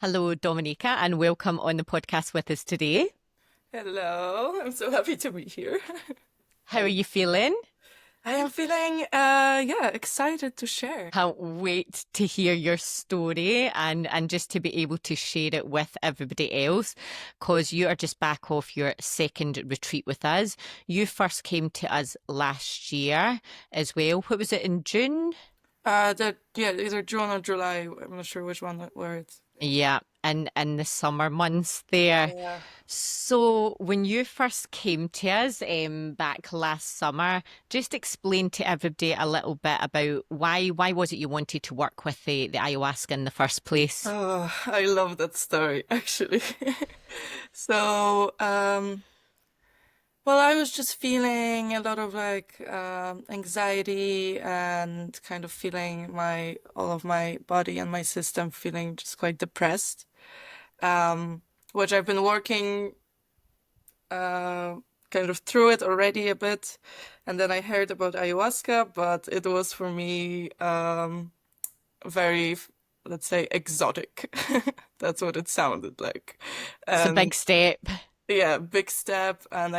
Hello, Dominica, and welcome on the podcast with us today. Hello, I'm so happy to be here. How are you feeling? I am feeling, excited to share. Can't wait to hear your story and just to be able to share it with everybody else because you are just back off your second retreat with us. You first came to us last year as well. What was it, in June? Either June or July. I'm not sure which one where it's. Yeah, and in the summer months there. Yeah. So when you first came to us back last summer, just explain to everybody a little bit about why was it you wanted to work with the ayahuasca in the first place? Oh, I love that story actually. So, well, I was just feeling a lot of anxiety and kind of feeling my all of my body and my system feeling just quite depressed. Um, which I've been working uh, kind of through it already a bit. And then I heard about ayahuasca, but it was for me very, let's say, exotic. That's what it sounded like. It's a And big step. yeah, big step. And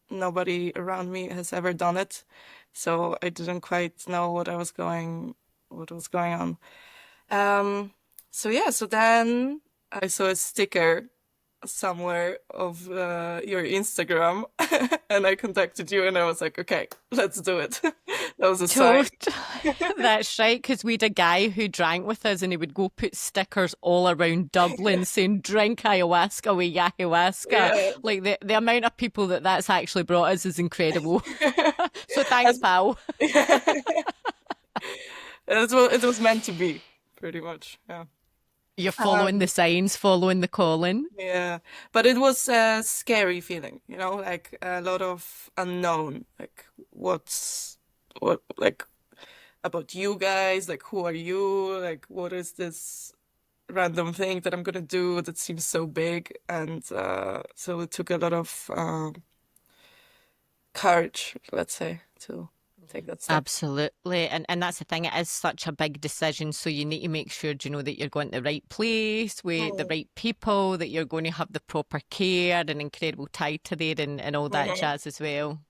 nobody around me has ever done it. So I didn't quite know what was going on. Um, so then I saw a sticker somewhere of your Instagram and I contacted you and I was like, okay, let's do it. That was a sign. Totally. That's right, because we had a guy who drank with us and he would go put stickers all around Dublin saying, drink ayahuasca with ayahuasca. Yeah. Like the amount of people that's actually brought us is incredible. So thanks, And- pal. yeah. It was meant to be, pretty much. Yeah. You're following Um, the signs, following the calling. yeah. But it was a scary feeling, like a lot of unknown, like like about you guys, like who are you? Like what is this random thing that I'm gonna do that seems so big? And so it took a lot of courage, let's say, to take that step. Absolutely. And that's the thing, it is such a big decision. So you need to make sure, you know, that you're going to the right place with the Mm. right people, that you're going to have the proper care and incredible tie to there and all that Mhm. jazz as well.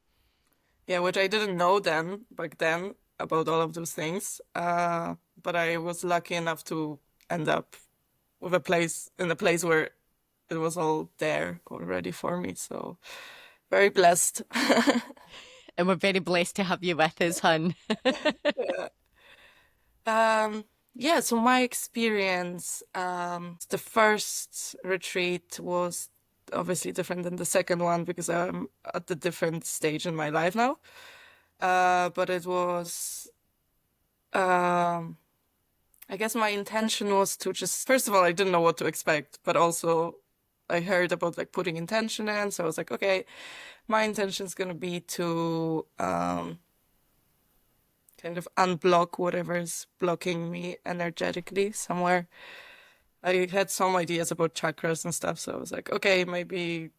Yeah, which I didn't know then, back then, about all of those things. But I was lucky enough to end up with in a place where it was all there already for me. So very blessed. And we're very blessed to have you with us, hun. Yeah. Um, yeah, so my experience, the first retreat was obviously different than the second one because I'm at a different stage in my life now. But it was, um, I guess my intention was to just, first of all, I didn't know what to expect, but also I heard about like putting intention in. So I was like, okay, my intention is going to be to, kind of unblock whatever's blocking me energetically somewhere. I had some ideas about chakras and stuff, so I was like, okay, maybe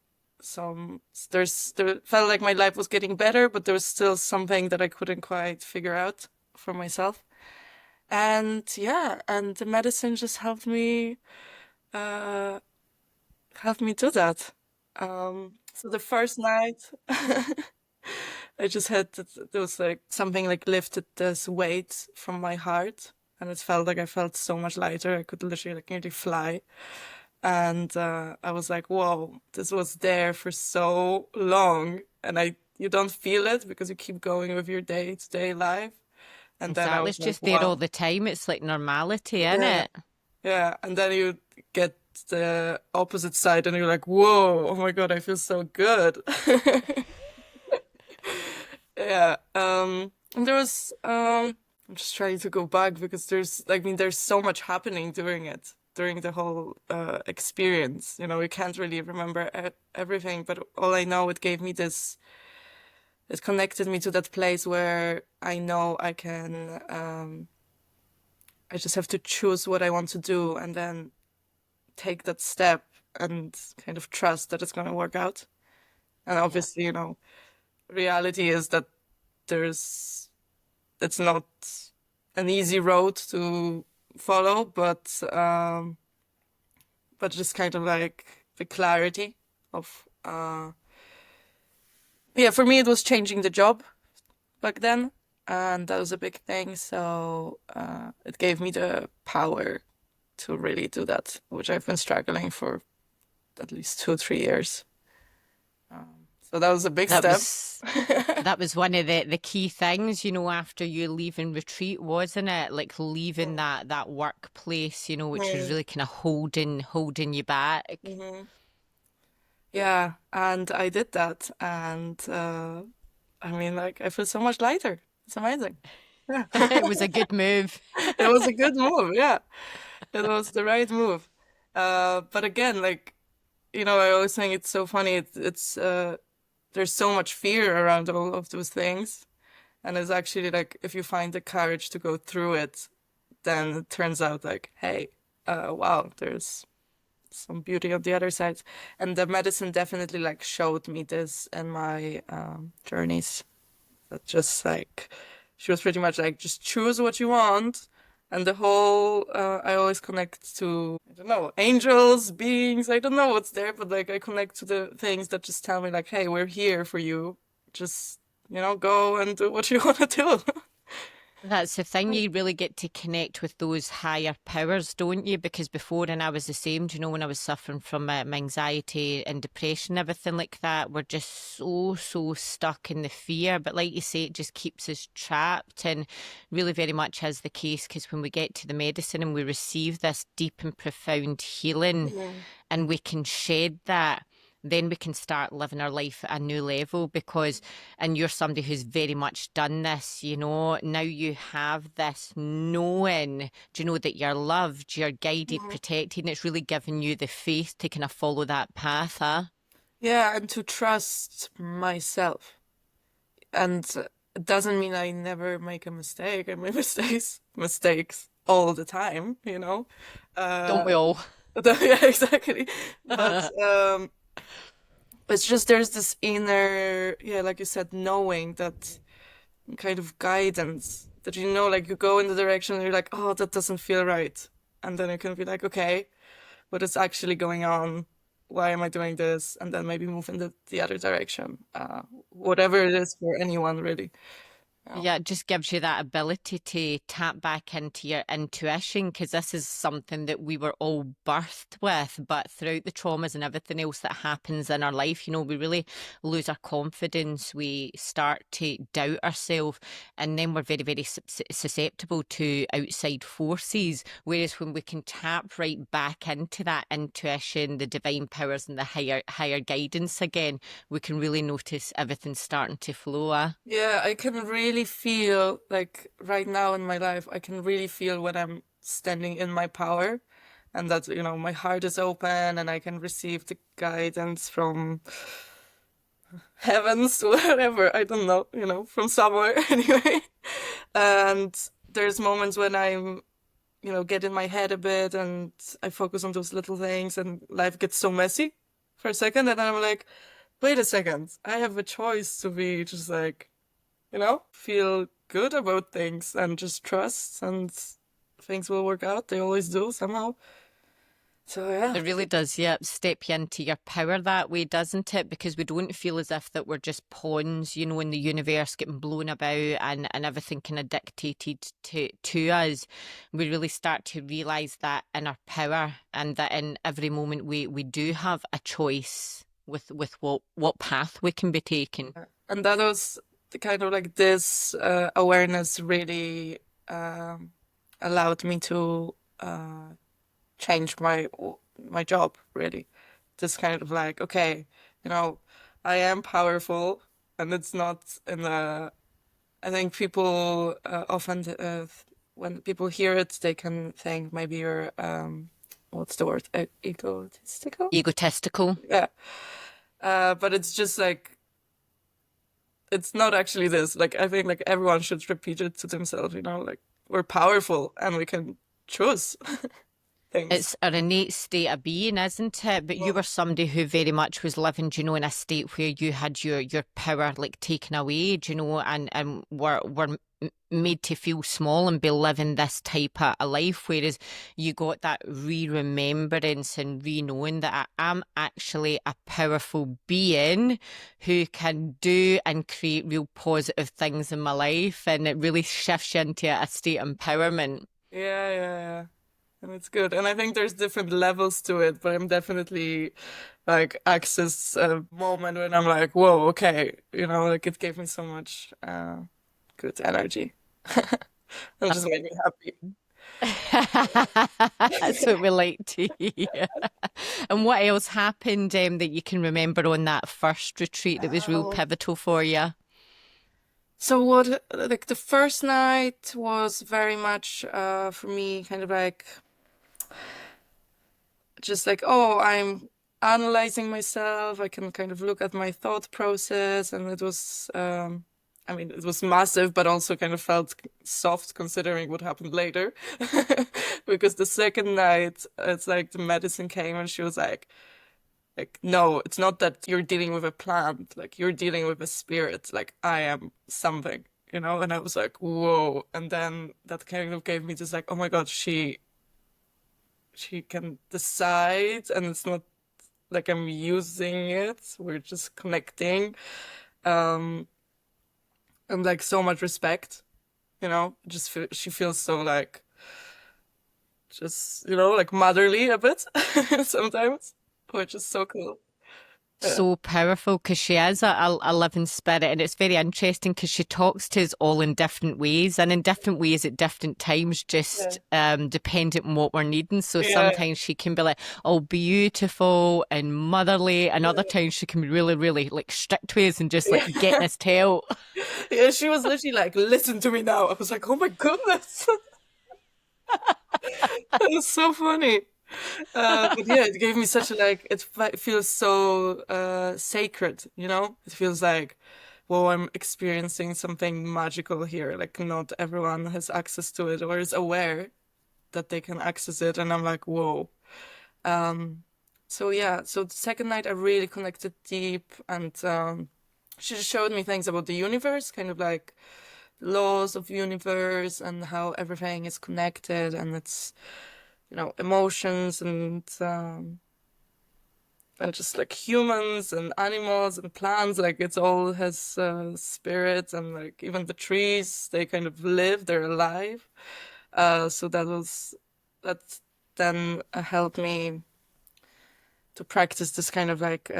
there felt like my life was getting better, but there was still something that I couldn't quite figure out for myself. And yeah, and the medicine just uh helped me do that. So the first night I just had there was like something like lifted this weight from my heart, and it felt like I felt so much lighter. I could literally like nearly fly, and I was like, "Whoa, this was there for so long," and I you don't feel it because you keep going with your day-to-day life. And then I Exactly. was It's like, just there all "Wow, the time. It's like normality, isn't yeah, it? yeah," and then you get the opposite side, and you're like, "Whoa, oh my God, I feel so good." Yeah. And there was I'm just trying to go back because there's so much happening during it, during the whole experience. You can't really remember everything, but all I know it gave me this it connected me to that place where I know I just have to choose what I want to do and then take that step and kind of trust that it's going to work out. And Yeah. obviously, reality is that there's it's not an easy road to follow, but but just kind of like the clarity of, yeah, for me, it was changing the job back then. And that was a big thing. So it gave me the power to really do that, which I've been struggling for at least 2, 3 years. So that was a big That step. was that was one of the key things, after you leaving retreat, wasn't it? Like leaving that workplace, which was Mm, really kind of holding you back. mhm. Yeah, and I did that, and I mean, like, I feel so much lighter. It's amazing. Yeah, It was a good move. it was a good move. Yeah, it was the right move. But again, like, I always think it's so funny. It's there's so much fear around all of those things, and it's actually like if you find the courage to go through it, then it turns out like, hey, wow, there's some beauty on the other side. And the medicine definitely like showed me this in my journeys. That just like she was pretty much like just choose what you want. And the whole I always connect to, I don't know, angels, beings, I don't know what's there, but like I connect to the things that just tell me like, hey, we're here for you. Just, go and do what you want to do. That's the thing, you really get to connect with those higher powers, don't you? Because before, and I was the same, when I was suffering from my anxiety and depression, everything like that, we're just so stuck in the fear. But like you say, it just keeps us trapped, and really very much is the case because when we get to the medicine and we receive this deep and profound healing Mm. and we can shed that, then we can start living our life at a new level because, and you're somebody who's very much done this, now you have this knowing, do you know that you're loved, you're guided, Mhm. protected, and it's really giving you the faith to kind of follow that path, huh? Yeah, and to trust myself. And it doesn't mean I never make a mistake. I make mistakes all the time. Don't Uh, we all? yeah, exactly. But it's just there's this inner, yeah, like you said, knowing that kind of guidance that like you go in the direction and you're like, oh, that doesn't feel right. And then you can be like, okay, what is actually going on? Why am I doing this? And then maybe move in the other direction. Whatever it is for anyone, really. Yeah. Yeah, it just gives you that ability to tap back into your intuition because this is something that we were all birthed with. But throughout the traumas and everything else that happens in our life, we really lose our confidence. We start to doubt ourselves, and then we're very, very susceptible to outside forces. Whereas when we can tap right back into that intuition, the divine powers, and the higher guidance again, we can really notice everything starting to flow. Yeah, I can really feel like right now in my life, I can really feel when I'm standing in my power and that, my heart is open and I can receive the guidance from heavens, whatever, I don't know, from somewhere anyway. And there's moments when I'm, get in my head a bit and I focus on those little things and life gets so messy for a second and then I'm like, wait a second, I have a choice to be just like, feel good about things and just trust and things will work out. They always do somehow. So yeah. It really does, yeah, step you into your power that way, doesn't it? Because we don't feel as if that we're just pawns, in the universe getting blown about and everything kind of dictated to us. We really start to realise that in our power and that in every moment we do have a choice with what path we can be taking. And that was the kind of like this awareness really allowed me to change my job really. This kind of like, okay, you know, I am powerful and it's not in a, I think people often when people hear it, they can think maybe you're what's the word? Egotistical? Egotistical. Yeah. But it's just like it's not actually this. Like I think like everyone should repeat it to themselves, like we're powerful and we can choose things. It's an innate state of being, isn't it? But you Well, were somebody who very much was living, in a state where you had your power like taken away, and were made to feel small and be living this type of a life, whereas you got that re-remembrance and re-knowing that I am actually a powerful being who can do and create real positive things in my life, and it really shifts you into a state of empowerment. Yeah, yeah, yeah. And it's good. And I think there's different levels to it, but I'm definitely like access a moment when I'm like, whoa, okay, like it gave me so much good energy. And just made me happy. That's what we like to hear. And what else happened that you can remember on that first retreat that was real Um, pivotal for you? so what, like the first night was very much for me kind of like just like, oh, I'm analyzing myself. I can kind of look at my thought process, and it was, I mean, it was massive, but also kind of felt soft considering what happened later. Because the second night, it's like the medicine came, and she was like, no, it's not that you're dealing with a plant, like you're dealing with a spirit, like I am something. And I was like, whoa. And then that kind of gave me this like, oh my God, she can decide, and it's not like I'm using it. We're just connecting. Um, and like so much respect, just she feels so like just, like motherly a bit sometimes, which is so cool. Yeah. So powerful because she is a living spirit, and it's very interesting because she talks to us all in different ways and in different ways at different times, Yeah. just dependent on what we're needing. So Yeah. sometimes she can be like, oh, beautiful and motherly, and other times she can be really, really like strict with us and just like Yeah. getting us to help. Yeah, she was literally like, listen to me now. I was like, oh my goodness. That was so funny. But yeah, it gave me such a like, it feels so sacred, It feels like, whoa, I'm experiencing something magical here. Like, not everyone has access to it or is aware that they can access it. And I'm like, whoa. Um, so yeah, so the second night I really connected deep, and she just showed me things about the universe, kind of like laws of universe and how everything is connected, and it's emotions and just like humans and animals and plants, like it's all has spirit, and like even the trees, they kind of live, they're alive. So that then helped me to practice this kind of like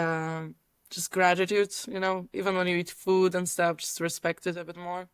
just gratitude, even when you eat food and stuff, just respect it a bit more.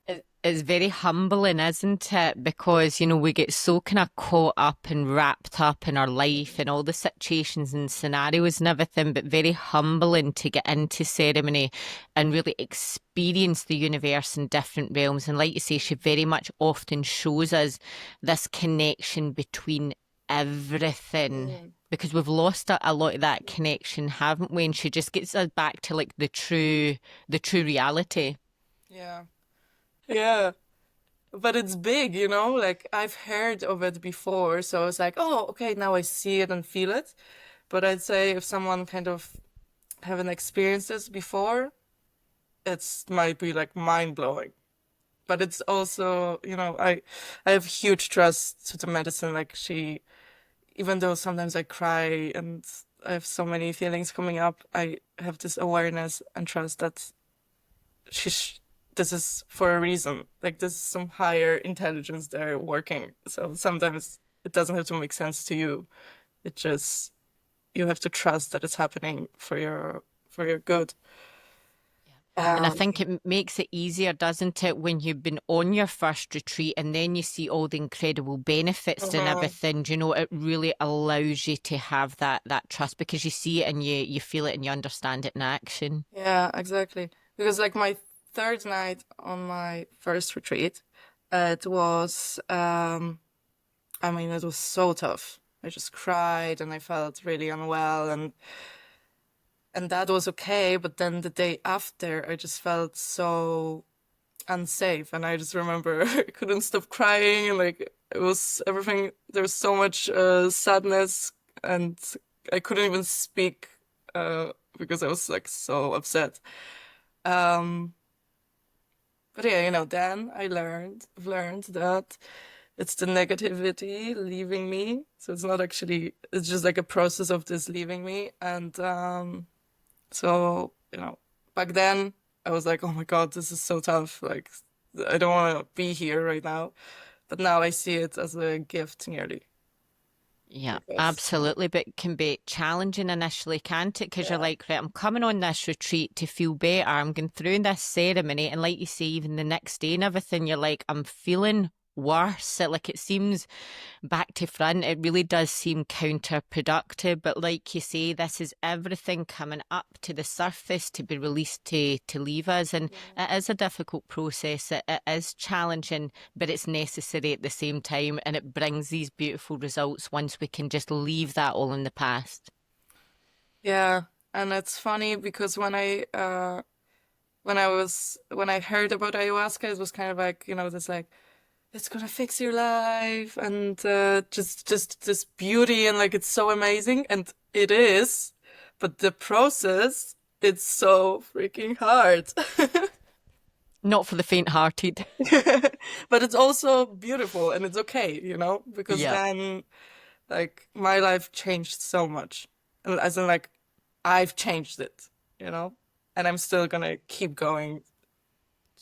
It's very humbling, isn't it? Because, we get so kind of caught up and wrapped up in our life and all the situations and scenarios and everything, but very humbling to get into ceremony and really experience the universe in different realms. And like you say, she very much often shows us this connection between everything. Mm, Because we've lost a lot of that connection, haven't we? And she just gets us back to like the true reality. yeah. Yeah. But it's big, like I've heard of it before, so I was like, oh, okay, now I see it and feel it. But I'd say if someone kind of haven't experienced this before, it's might be like mind blowing. But it's also, I have huge trust to the medicine. Like even though sometimes I cry and I have so many feelings coming up, I have this awareness and trust that she's this is for a reason. Like this is some higher intelligence there working. So sometimes it doesn't have to make sense to you. It just you have to trust that it's happening for your good. And I Um, think it makes it easier, doesn't it, when you've been on your first retreat and then you see all the incredible benefits and mhm. everything, it really allows you to have that trust because you see it and you feel it and you understand it in action. Yeah, exactly. Because like my third night on my first retreat, it was I mean it was so tough. I just cried and I felt really unwell, and that was okay, but then the day after I just felt so unsafe, and I just remember I couldn't stop crying, and like it was everything, there was so much sadness, and I couldn't even speak because I was like so upset. Um But yeah, then I've learned that it's the negativity leaving me. So it's not actually, it's just like a process of this leaving me. And so, back then I was like, oh my God, this is so tough. Like, I don't want to be here right now. But now I see it as a gift nearly Yeah, because, absolutely. But it can be challenging initially, can't it? Because you're yeah, like, right, I'm coming on this retreat to feel better. I'm going through this ceremony. And like you say, even the next day and everything, you're like, I'm feeling worse. Like it seems back to front, it really does seem counterproductive. But like you say, this is everything coming up to the surface to be released to leave us. And yeah. it is a difficult process. It is challenging, but it's necessary at the same time. And it brings these beautiful results once we can just leave that all in the past. Yeah. And it's funny because when I heard about ayahuasca, it was kind of like, this like it's gonna fix your life and just this beauty and like it's so amazing and it is, but the process it's so freaking hard. Not for the faint hearted. But it's also beautiful and it's okay, because Yeah. then like my life changed so much. And as in like I've changed it, you know? And I'm still gonna keep going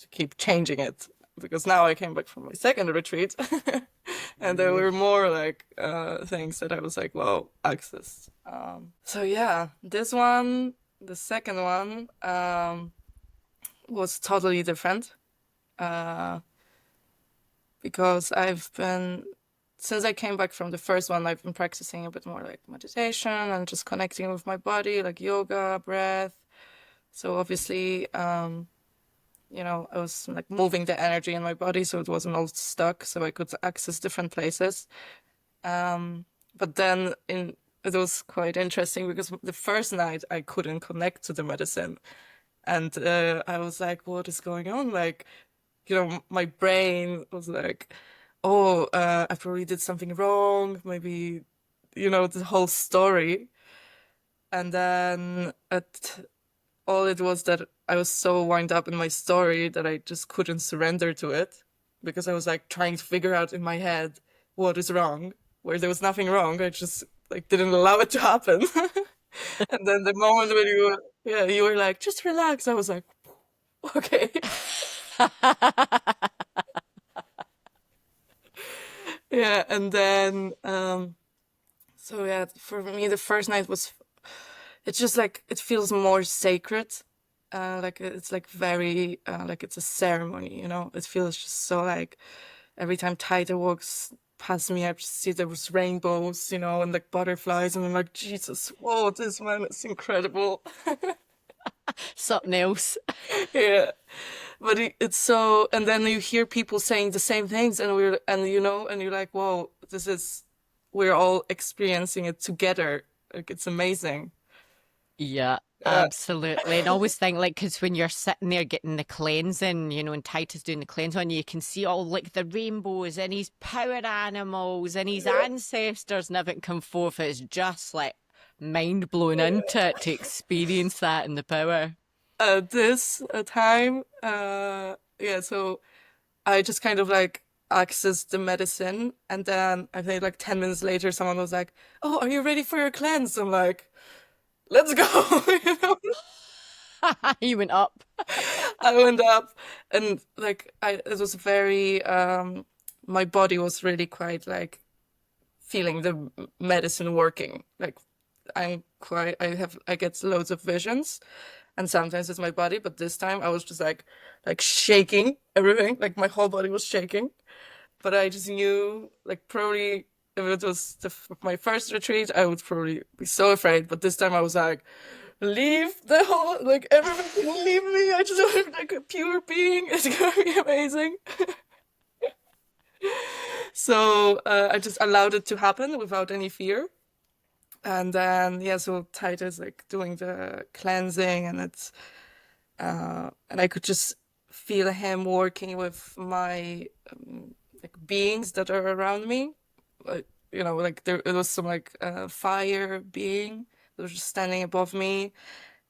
to keep changing it because now I came back from my second retreat and there were more like things that I was like, wow, access. So yeah, this one, the second one, was totally different uh, because since I came back from the first one, I've been practicing a bit more like meditation and just connecting with my body, like yoga, breath. So obviously, I was like moving the energy in my body so it wasn't all stuck, so I could access different places. Um, but then it was quite interesting because the first night I couldn't connect to the medicine. And I was like, what is going on? Like, my brain was like, oh, I probably did something wrong. Maybe, the whole story. And then all it was that I was so wound up in my story that I just couldn't surrender to it because I was like trying to figure out in my head what is wrong, where there was nothing wrong. I just like didn't allow it to happen. And then the moment when you were like, just relax, I was like, okay. Yeah, and then so yeah, for me the first night was it's just like it feels more sacred. Like it's like very like it's a ceremony, It feels just so like every time Tiger walks past me, I just see there was rainbows, and like butterflies, and I'm like, Jesus, whoa, this man is incredible. Something else. Yeah, but it's so, and then you hear people saying the same things, and and you're like, whoa, we're all experiencing it together. Like it's amazing. Yeah, Uh, absolutely. And I always think, like, because when you're sitting there getting the cleansing, and Titus doing the cleanse on you, you can see all like the rainbows and his power animals and his ancestors and everything come forth. It's just like mind blowing into it to experience that and the power. this time, yeah, so I just kind of like accessed the medicine, and then I think like 10 minutes later, someone was like, "Oh, are you ready for your cleanse?" I'm like, "Let's go!" you know? He went up. I went up, and like it was very, my body was really quite like feeling the medicine working. Like I get loads of visions, and sometimes it's my body, but this time I was just like shaking everything, like my whole body was shaking. But I just knew, like probably if it was my first retreat, I would probably be so afraid. But this time I was like, leave the whole, like everybody leave me. I just want to be like a pure being. It's gonna be amazing. So I just allowed it to happen without any fear. And then yeah, so Titus like doing the cleansing, and and I could just feel him working with my like beings that are around me. Like, like there it was some like fire being that was just standing above me,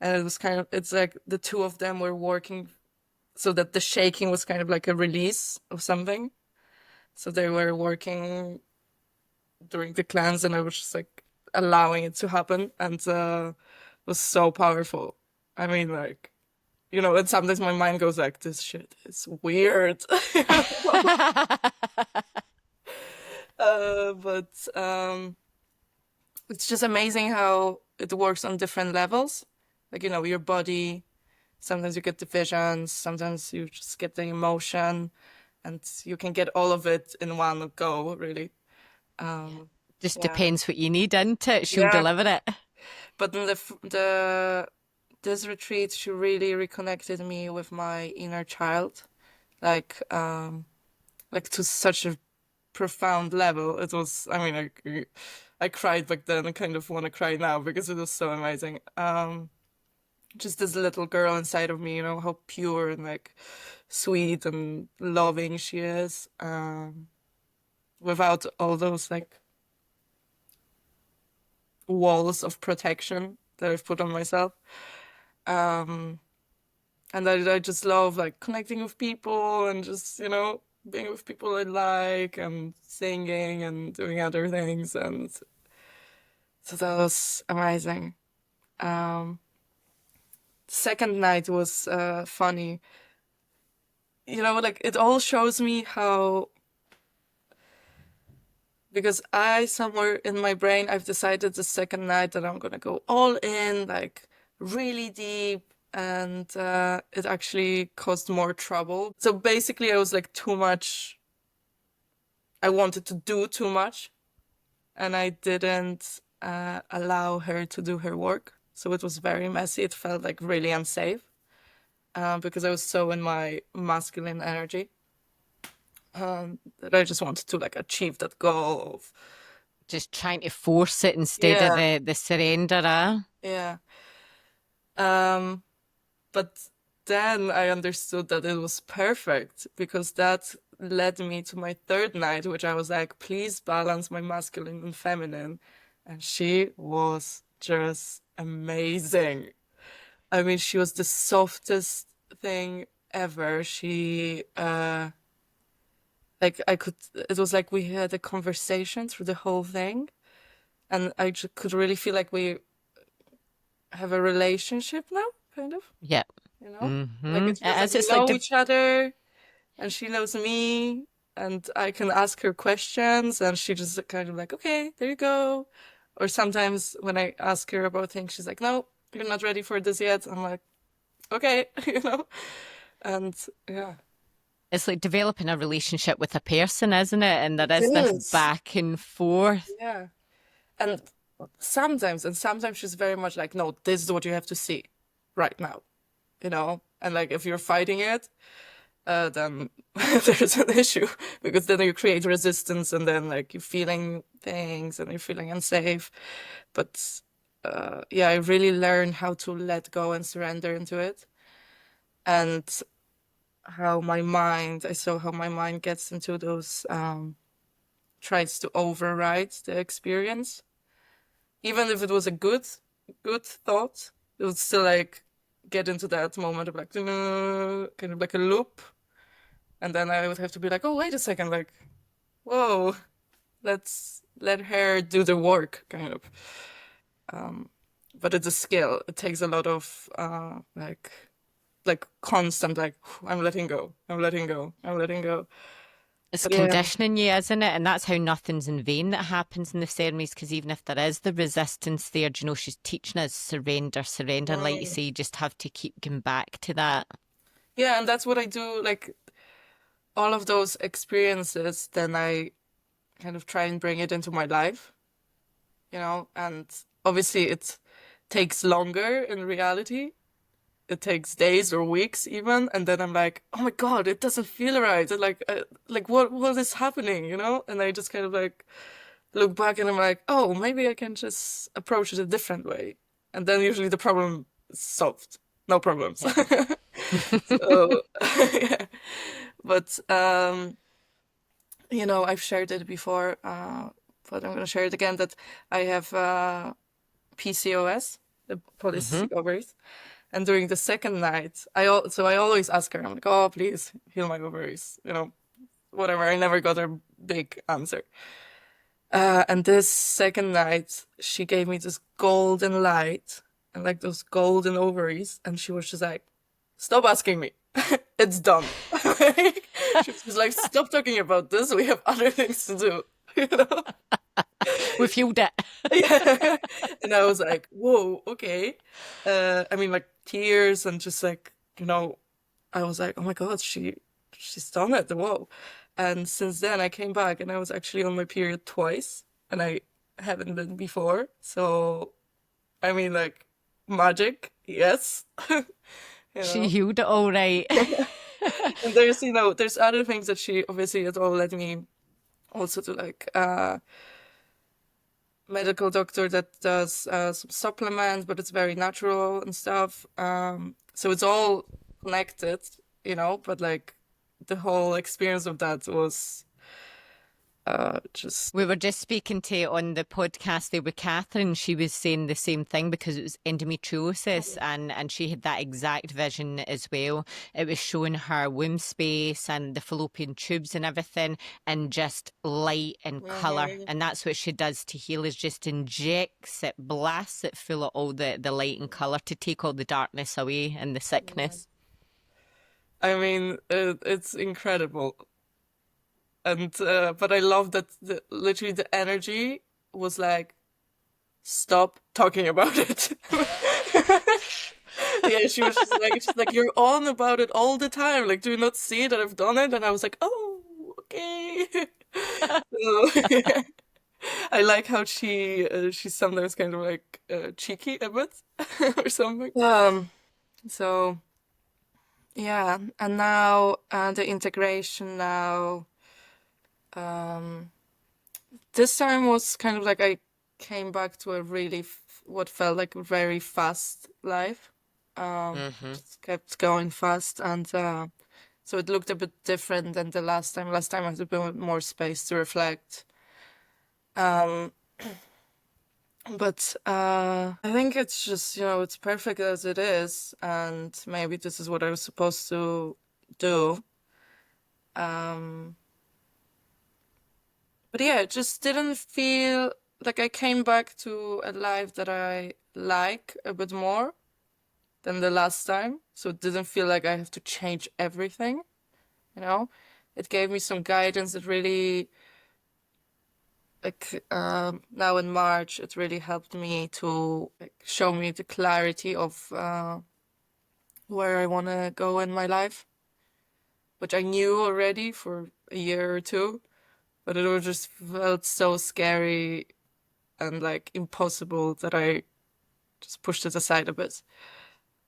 and it was kind of it's like the two of them were working so that the shaking was kind of like a release of something. So they were working during the cleanse, and I was just like allowing it to happen, and it was so powerful. I mean, like, and sometimes my mind goes like, "This shit is weird," but it's just amazing how it works on different levels. Like, your body. Sometimes you get the visions, sometimes you just get the emotion, and you can get all of it in one go, really. Um, Just yeah, depends what you need into it. She'll yeah. deliver it. But in the this retreat, she really reconnected me with my inner child, like like to such a profound level. It was, I mean, I cried back then. I kind of want to cry now because it was so amazing. Just this little girl inside of me, how pure and like sweet and loving she is, without all those like walls of protection that I've put on myself. Um, and I just love like connecting with people and just, being with people I like and singing and doing other things. And so that was amazing. Um, Second night was funny. Like it all shows me how, because somewhere in my brain, I've decided the second night that I'm gonna go all in, like really deep, and it actually caused more trouble. So basically, I was like too much. I wanted to do too much, and I didn't allow her to do her work. So it was very messy. It felt like really unsafe because I was so in my masculine energy that I just wanted to like achieve that goal of, Just trying to force it instead of yeah, the surrender. yeah. Um, but then I understood that it was perfect because that led me to my third night, which I was like, please balance my masculine and feminine. And she was just amazing. I mean, she was the softest thing ever. Like, it was like we had a conversation through the whole thing. And I just could really feel like we have a relationship now, kind of. Yep. Like Mm-hmm. it feels like As we it's like know each other and she knows me and I can ask her questions and she just kind of like, okay, there you go. Or sometimes when I ask her about things, she's like, no, you're not ready for this yet. I'm like, okay, And yeah, it's like developing a relationship with a person, isn't it? And there it is this is. back and forth. Yeah. And sometimes she's very much like, no, this is what you have to see right now. And like if you're fighting it, then there's an issue because then you create resistance and then like you're feeling things and you're feeling unsafe. But yeah, I really learned how to let go and surrender into it. And I saw how my mind gets into those, tries to override the experience. Even if it was a good thought, it would still like get into that moment of like, kind of like a loop. And then I would have to be like, oh, wait a second, like, whoa, let's let her do the work, kind of. But it's a skill. It takes a lot of like constant, like, I'm letting go, I'm letting go, I'm letting go. It's But yeah, conditioning you, isn't it? And that's how nothing's in vain that happens in the ceremonies. Because even if there is the resistance there, she's teaching us surrender, surrender. And like you mm. say, you just have to keep going back to that. Yeah, and that's what I do. Like all of those experiences, then I kind of try and bring it into my life. And obviously it takes longer in reality. It takes days or weeks even, and then I'm like, oh my God, it doesn't feel right. And like what is happening? And I just kind of like look back and I'm like, oh, maybe I can just approach it a different way. And then usually the problem is solved. No problems. Yeah. So yeah. But I've shared it before, but I'm gonna share it again that I have PCOS, the hmm polycystic ovaries. And during the second night, so I always ask her, I'm like, oh, please heal my ovaries, whatever. I never got a big answer. And this second night, she gave me this golden light and like those golden ovaries, and she was just like, "Stop asking me, it's done." Like, she was just like, "Stop talking about this. We have other things to do." You know? We fueled it. Yeah. And I was like, "Whoa, okay." I mean, like tears and just like, I was like, "Oh my God, she's done it. Whoa." And since then, I came back and I was actually on my period twice, and I haven't been before. So, I mean, like, magic, yes. You She know. healed it all right. And there's other things that she obviously has all let me also to like medical doctor that does some supplements, but it's very natural and stuff. So it's all connected, but like the whole experience of that was just We were just speaking to on the podcast there with Catherine. She was saying the same thing because it was endometriosis, and she had that exact vision as well. It was showing her womb space and the fallopian tubes and everything, and just light and color. Mhm. And that's what she does to heal, is just injects it, blasts it full of all the light and color to take all the darkness away and the sickness. I mean, it's incredible. And but I love that literally the energy was like, stop talking about it. Yeah, she's like, you're on about it all the time. Like, do you not see that I've done it? And I was like, oh, okay. So, yeah. I like how she's sometimes kind of like cheeky a bit or something. So yeah, and now the integration now. Um, this time was kind of like I came back to a really what felt like a very fast life. Hmm. Just kept going fast, and so it looked a bit different than the last time. Last time I had a bit more space to reflect. Um, but I think it's just, it's perfect as it is, and maybe this is what I was supposed to do. Um, but yeah, it just didn't feel like I came back to a life that I like a bit more than the last time. So it didn't feel like I have to change everything, you know? It gave me some guidance that really, like, now in March, it really helped me to like, show me the clarity of where I want to go in my life, which I knew already for a year or two, but it was just felt so scary and like impossible that I just pushed it aside a bit.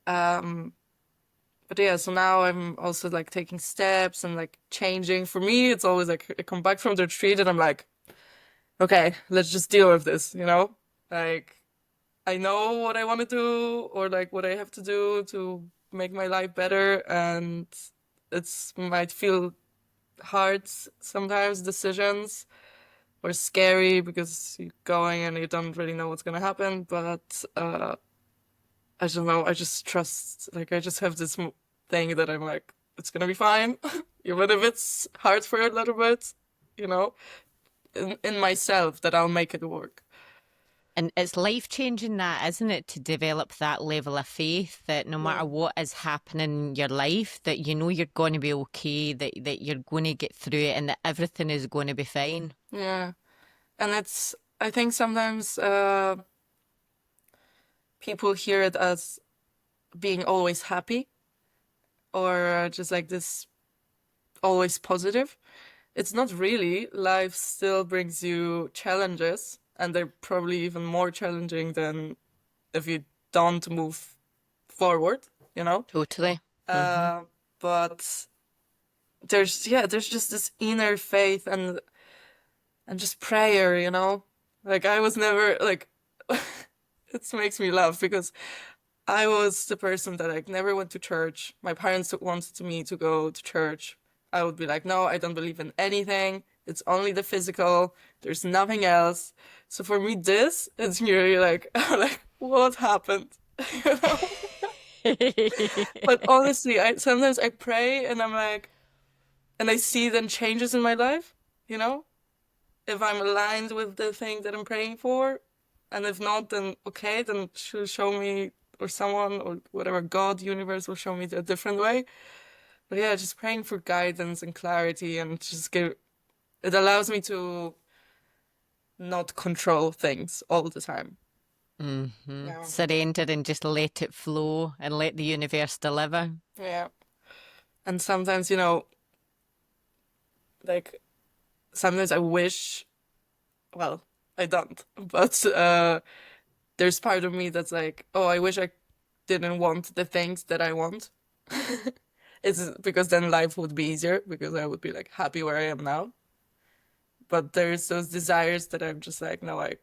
Um, but yeah, so now I'm also like taking steps and like changing. For me, it's always like I come back from the retreat and I'm like, okay, let's just deal with this, Like I know what I want to do or like what I have to do to make my life better, and it's might feel hard sometimes decisions or scary because you're going and you don't really know what's gonna happen, but I don't know. I just trust, like, I just have this thing that I'm like, it's gonna be fine, even if it's hard for a little bit, you know, in myself that I'll make it work. And it's life changing, that, isn't it, to develop that level of faith that no Yeah. matter what is happening in your life, that you know you're going to be okay, that you're going to get through it, and that everything is going to be fine. Yeah. And I think sometimes people hear it as being always happy or just like this always positive. It's not really. Life still brings you challenges, and they're probably even more challenging than if you don't move forward, you know? Totally. Hmm. Uh, but there's just this inner faith and just prayer, Like I was never like it makes me laugh because I was the person that like never went to church. My parents wanted me to go to church. I would be like, no, I don't believe in anything. It's only the physical. There's nothing else. So for me, this is really like, like what happened? You know? But honestly, I sometimes I pray and I'm like, and I see then changes in my life, you know? If I'm aligned with the thing that I'm praying for, and if not, then okay, then she'll show me, or someone, or whatever, God, universe will show me a different way. But yeah, just praying for guidance and clarity, and just give it allows me to not control things all the time. Yeah. Surrender and just let it flow and let the universe deliver. Yeah. And sometimes, like sometimes I wish, well, I don't, but there's part of me that's like, oh, I wish I didn't want the things that I want. It's because then life would be easier because I would be like happy where I am now. But there's those desires that I'm just like, no, I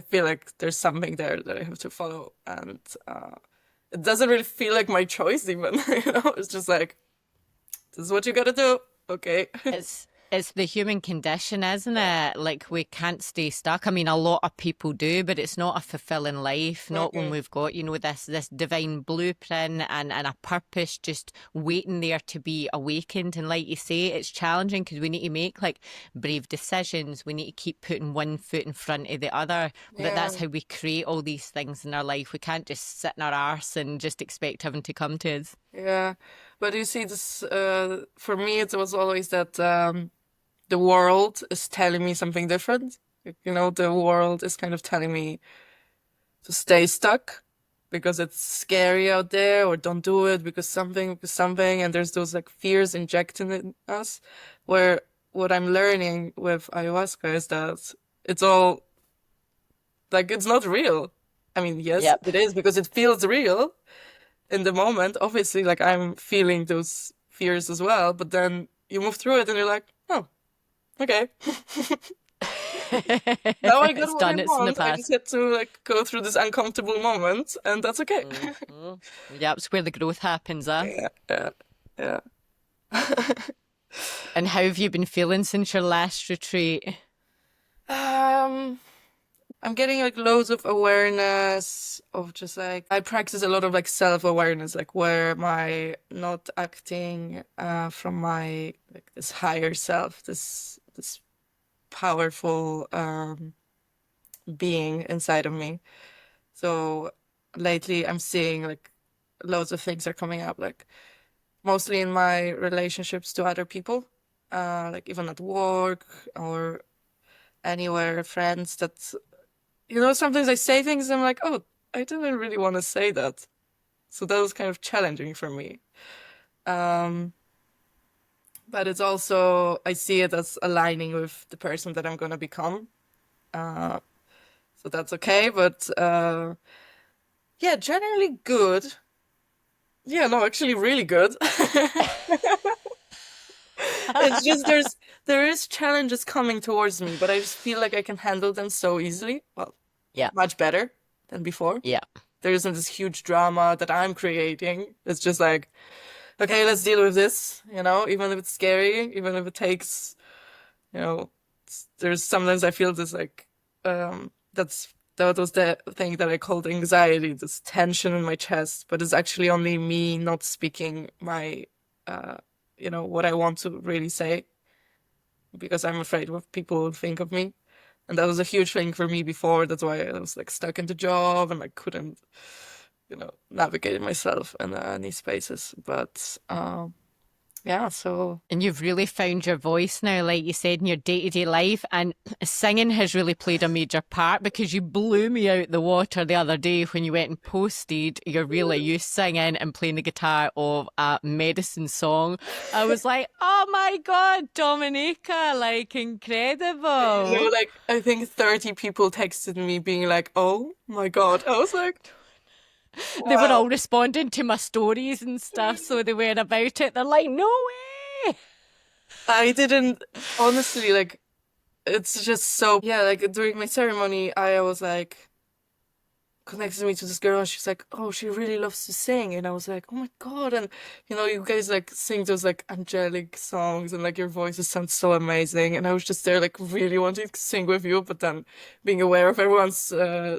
feel like there's something there that I have to follow, and it doesn't really feel like my choice even. It's just like this is what you gotta do. Okay. It's the human condition, isn't it? Like we can't stay stuck. I mean, a lot of people do, but it's not a fulfilling life. Not when Mm-mm. we've got, this divine blueprint and a purpose just waiting there to be awakened. And like you say, it's challenging because we need to make like brave decisions. We need to keep putting one foot in front of the other. But Yeah, that's how we create all these things in our life. We can't just sit in our arse and just expect heaven to come to us. yeah. But you see, this for me, it was always that the world is telling me something different. The world is kind of telling me to stay stuck because it's scary out there, or don't do it because something, and there's those like fears injected in us. Where what I'm learning with ayahuasca is that it's all like it's not real. I mean, yes, Yep. it is because it feels real in the moment. Obviously, like I'm feeling those fears as well, but then you move through it and you're like, oh, okay. Now I got It's what I done. It's in the want. I just past. had to like go through this uncomfortable moment, and that's okay. Hmm. Yep, it's where the growth happens, huh? Yeah, yeah, yeah. And how have you been feeling since your last retreat? Um, I'm getting like loads of awareness of just like I practice a lot of like self-awareness, like where am I not acting from my like this higher self, this powerful being inside of me. So lately I'm seeing like loads of things are coming up, like mostly in my relationships to other people, like even at work or anywhere, friends that, sometimes I say things and I'm like, oh, I didn't really want to say that. So that was kind of challenging for me. Um, but it's also, I see it as aligning with the person that I'm going to become. Uh, so that's okay. But yeah, generally good. Yeah, no, actually really good. It's just there is challenges coming towards me, but I just feel like I can handle them so easily. Well, Yeah, much better than before. yeah. There isn't this huge drama that I'm creating. It's just like, okay, let's deal with this, even if it's scary, even if it takes, you know, there's sometimes I feel this like, that was the thing that I called anxiety, this tension in my chest, but it's actually only me not speaking my, uh, what I want to really say because I'm afraid what people will think of me. And that was a huge thing for me before. That's why I was like stuck in the job and I couldn't, navigate myself in any spaces. But yeah, so And you've really found your voice now, like you said, in your day-to-day life. And singing has really played a major part because you blew me out the water the other day when you went and posted your really you singing and playing the guitar of a medicine song. I was like, oh my God, Dominica, like incredible. like I think 30 people texted me being like, "Oh my God." I was like, They were wow. all responding to my stories and stuff, so they were about it. They're like, no way. I didn't honestly like it's just so yeah, like during my ceremony I was like connected me to this girl and she's like, oh, she really loves to sing. And I was like, oh my God. And you guys like sing those like angelic songs and like your voices sound so amazing. And I was just there like really wanting to sing with you, but then being aware of everyone's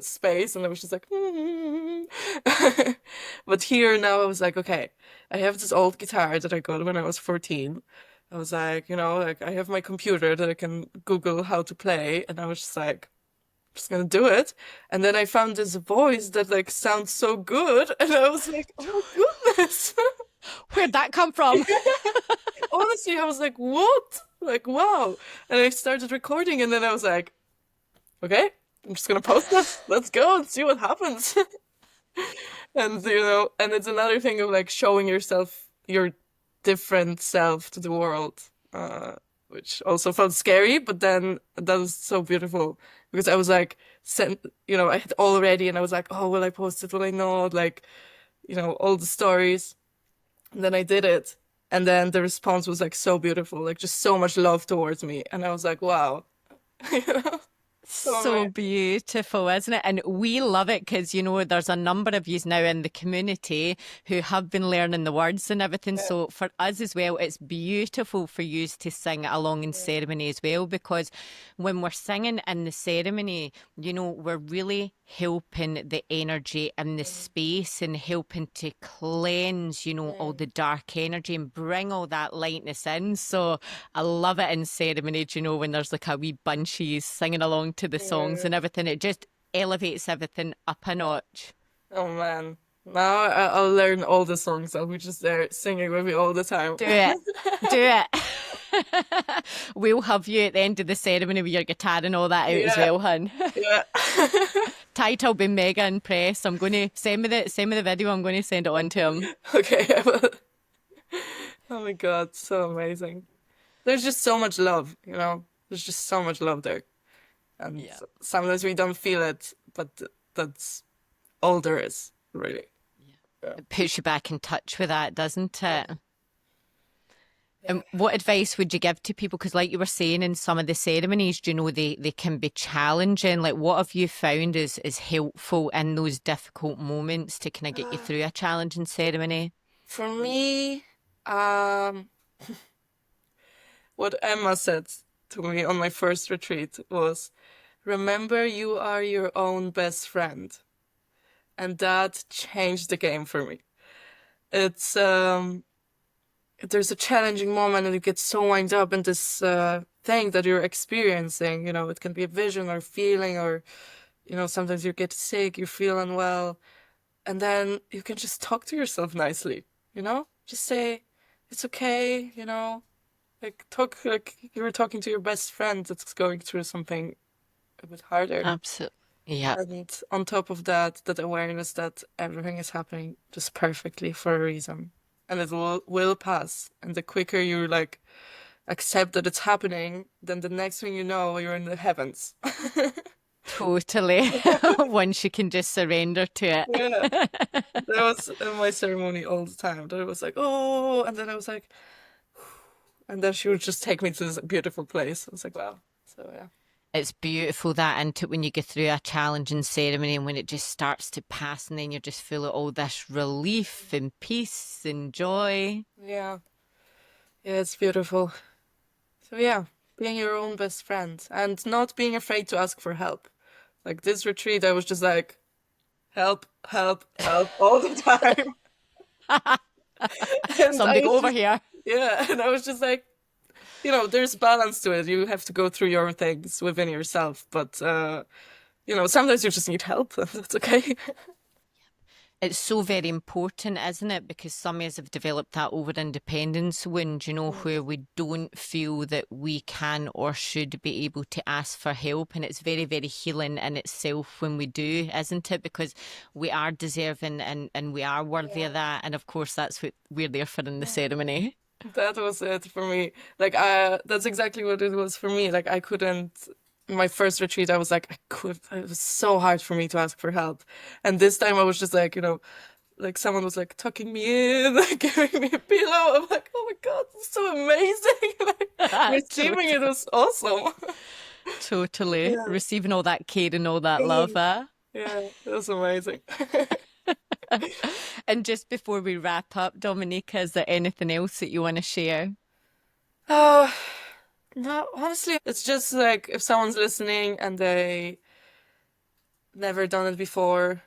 space. And I was just like, But here now I was like, okay, I have this old guitar that I got when I was 14. I was like, like I have my computer that I can Google how to play, and I was just like, just gonna do it. And then I found this voice that like sounds so good, and I was like, oh my goodness. Where'd that come from? Honestly, I was like, what? Like, wow. And I started recording, and then I was like, okay, I'm just gonna post this. Let's go and see what happens. And and it's another thing of like showing yourself your different self to the world, which also felt scary, but then that was so beautiful because I was like, I had all ready, and I was like, oh, will I post it? Will I not? Like, all the stories. And then I did it, and then the response was like so beautiful, like just so much love towards me, and I was like, wow, you know, so So beautiful, isn't it? And we love it because, there's a number of yous now in the community who have been learning the words and everything. yeah, So for us as well, it's beautiful for yous to sing along in yeah, ceremony as well, because when we're singing in the ceremony, we're really helping the energy in the space and helping to cleanse, all mm, the dark energy and bring all that lightness in. So I love it in ceremony, when there's like a wee bunchies singing along to the songs yeah. and everything. It just elevates everything up a notch. Oh man. Now I'll learn all the songs. I'll be just there singing with me all the time. Do it. Do it. We'll have you at the end of the ceremony with your guitar and all that out as Yeah, well, hun. yeah. Tite will be mega impressed. I'm going to send me the video. I'm going to send it on to him. Okay, I will. Oh my God, so amazing. There's just so much love, There's just so much love there. And Yeah. sometimes we don't feel it, but that's all there is, really. Yeah. It puts you back in touch with that, doesn't Yeah. it? Yeah. And what advice would you give to people? Because, like you were saying, in some of the ceremonies, they can be challenging. Like, what have you found is helpful in those difficult moments to kind of get you through a challenging ceremony? For me, um, what Emma said to me on my first retreat was, remember you are your own best friend. And that changed the game for me. It's there's a challenging moment and you get so wound up in this thing that you're experiencing. It can be a vision or feeling, or sometimes you get sick, you feel unwell, and then you can just talk to yourself nicely. Just say it's okay. Like talk like you were talking to your best friend that's going through something a bit harder. Absolutely. Yeah. And on top of that, that awareness that everything is happening just perfectly for a reason. And it will pass. And the quicker you like accept that it's happening, then the next thing you know, you're in the heavens. Totally. Once you can just surrender to Yeah. it. That was in my ceremony all the time. That it was like, oh, and then I was like, and then she would just take me to this beautiful place. I was like, wow. So yeah. It's beautiful that into when you go through a challenging ceremony and when it just starts to pass and then you're just full of all this relief and peace and joy. Yeah. Yeah, it's beautiful. So yeah, being your own best friend and not being afraid to ask for help. Like this retreat, I was just like, help, help, help all the time. And Somebody go over here. yeah, and I was just like, there's balance to it. You have to go through your things within yourself, but sometimes you just need help. That's okay. It's so very important, isn't it? Because some of us have developed that over independence wound, where we don't feel that we can or should be able to ask for help. And it's very, very healing in itself when we do, isn't it? Because we are deserving and we are worthy of that. And of course, that's what we're there for in the ceremony. That was it for me. Like, that's exactly what it was for me. Like, I couldn't. My first retreat, I was like, it was so hard for me to ask for help. And this time I was just like, like someone was like tucking me in, like giving me a pillow. I'm like, oh my God, this is so amazing. Like, receiving it was awesome. Totally. Yeah. Receiving all that care and all that love, eh? Yeah, it was amazing. And just before we wrap up, Dominica, is there anything else that you want to share? Uh, no, honestly, it's just like if someone's listening and they never done it before,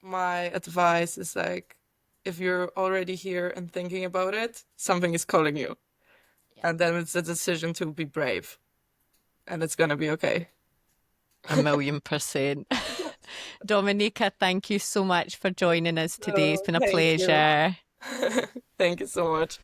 my advice is like, if you're already here and thinking about it, something is calling you. Yeah. And then it's a decision to be brave, and it's gonna be okay. 1,000,000%. Dominica, thank you so much for joining us today. It's Oh, been a thank you. pleasure. Thank you so much.